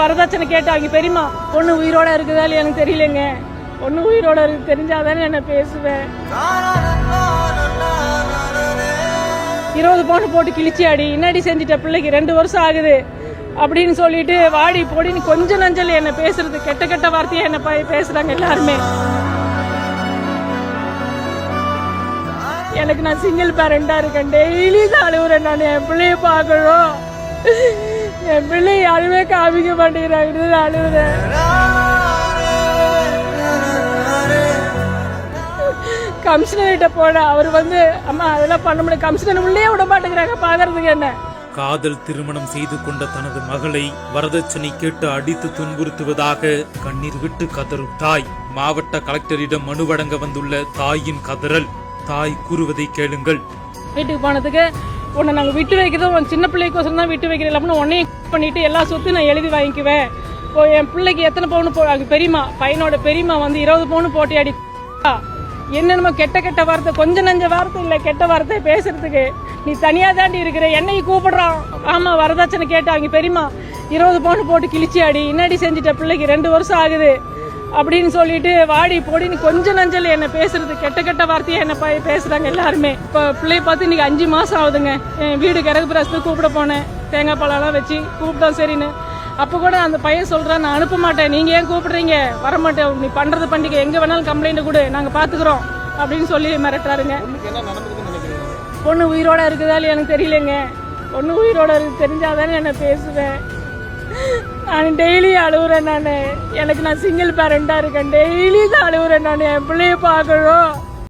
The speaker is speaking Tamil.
வரதட்சணை கேட்டாங்க. பெரியம்மா பொண்ணு உயிரோட இருக்குதா இல்லையா எனக்கு தெரியலங்க. பொண்ணு உயிரோட இருக்கு தெரிஞ்சாதானே என்ன பேசுவேன். 20 பவுன் போட்டு கிழிச்சியாடி இன்னாடி செஞ்சிட்ட பிள்ளைக்கு 2 வருஷம் ஆகுது அப்படின்னு சொல்லிட்டு வாடி போடின்னு கொஞ்சம் நஞ்சல் என்ன பேசுறது, கெட்ட கெட்ட வார்த்தையா என்ன பேசுறாங்க எல்லாருமே. எனக்கு நான் சிங்கிள் பேரண்டா இருக்கேன். டெய்லி தான் அழுவுறேன். நான் என் பிள்ளைய பார்க்கணும். என் பிள்ளை யாருமே காமிக்க மாட்டேங்கிறாங்க. அழுவுறேன். கமிஷனர்கிட்ட போன அவர் அம்மா அதெல்லாம் பண்ண முடியும், கமிஷனர் உள்ளே விட மாட்டேங்கிறாங்க பாக்குறதுக்கு. என்ன காதல் திருமணம் செய்து கொண்ட தனது மகளை வரதட்சணை கேட்டு அடித்து துன்புறுத்துவதாக கண்ணீர் விட்டு கதறும் தாய். மாவட்ட கலெக்டரிடம் மனு வழங்க வந்துள்ள தாயின் கதறல். தாய் கூறுவதை கேளுங்கள். வீட்டுக்கு போனதுக்கு உன்னை நாங்க விட்டு வைக்கிறதும் சின்ன பிள்ளைக்கோசரம் தான் விட்டு வைக்கிறேன். அப்படின்னு உன்னையும் பண்ணிட்டு எல்லா சொத்து நான் எழுதி வாங்கிக்குவேன். இப்போ என் பிள்ளைக்கு எத்தனை பவுன் பெரியமா பையனோட பெரியமா 20 பவுன் போட்டி அடி என்னென்னமோ கெட்ட கெட்ட வார்த்தை, கொஞ்சம் நஞ்ச வார்த்தை இல்ல கெட்ட வார்த்தை பேசுறதுக்கு. நீ தனியா தாண்டி இருக்கிற, என்னையும் கூப்பிடுறான். ஆமா வரதட்சணை கேட்டாங்க. பெரியமா 20 பவுன் போட்டு கிழிச்சியாடி இன்னாடி செஞ்சிட்ட பிள்ளைக்கு 2 வருஷம் ஆகுது அப்படின்னு சொல்லிட்டு வாடி போடின்னு கொஞ்சம் நஞ்சல் என்ன பேசுறது, கெட்ட கெட்ட வார்த்தையா என்ன பேசுறாங்க எல்லாருமே. இப்ப பிள்ளைய பார்த்து இன்னைக்கு 5 மாசம் ஆகுதுங்க. என் வீடு கிழக்கு பிரஸ்து கூப்பிட போனேன், தேங்காய் பழம்லாம் வச்சு கூப்பிட்டோம் சரின்னு. அப்ப கூட அந்த பையன் சொல்றான், நான் அனுப்ப மாட்டேன், நீங்க ஏன் கூப்பிடுறீங்க, வரமாட்டேன், நீ பண்றது பண்டிகை எங்க வேணாலும் கம்ப்ளைண்ட் கொடு, நாங்க பாத்துக்கிறோம் அப்படின்னு சொல்லி மிரட்டுறாருங்க. பொண்ணு உயிரோட இருக்குதா இல்லையா எனக்கு தெரியலங்க. பொண்ணு உயிரோட இருக்கு தெரிஞ்சாதானே என்ன பேசுவேன். நான் டெய்லி அழுவுறேன். நான் சிங்கிள் பேரண்டா இருக்கேன். டெய்லி தான் அழுவுறேன். நான் என் பிள்ளைய பார்க்கணும்.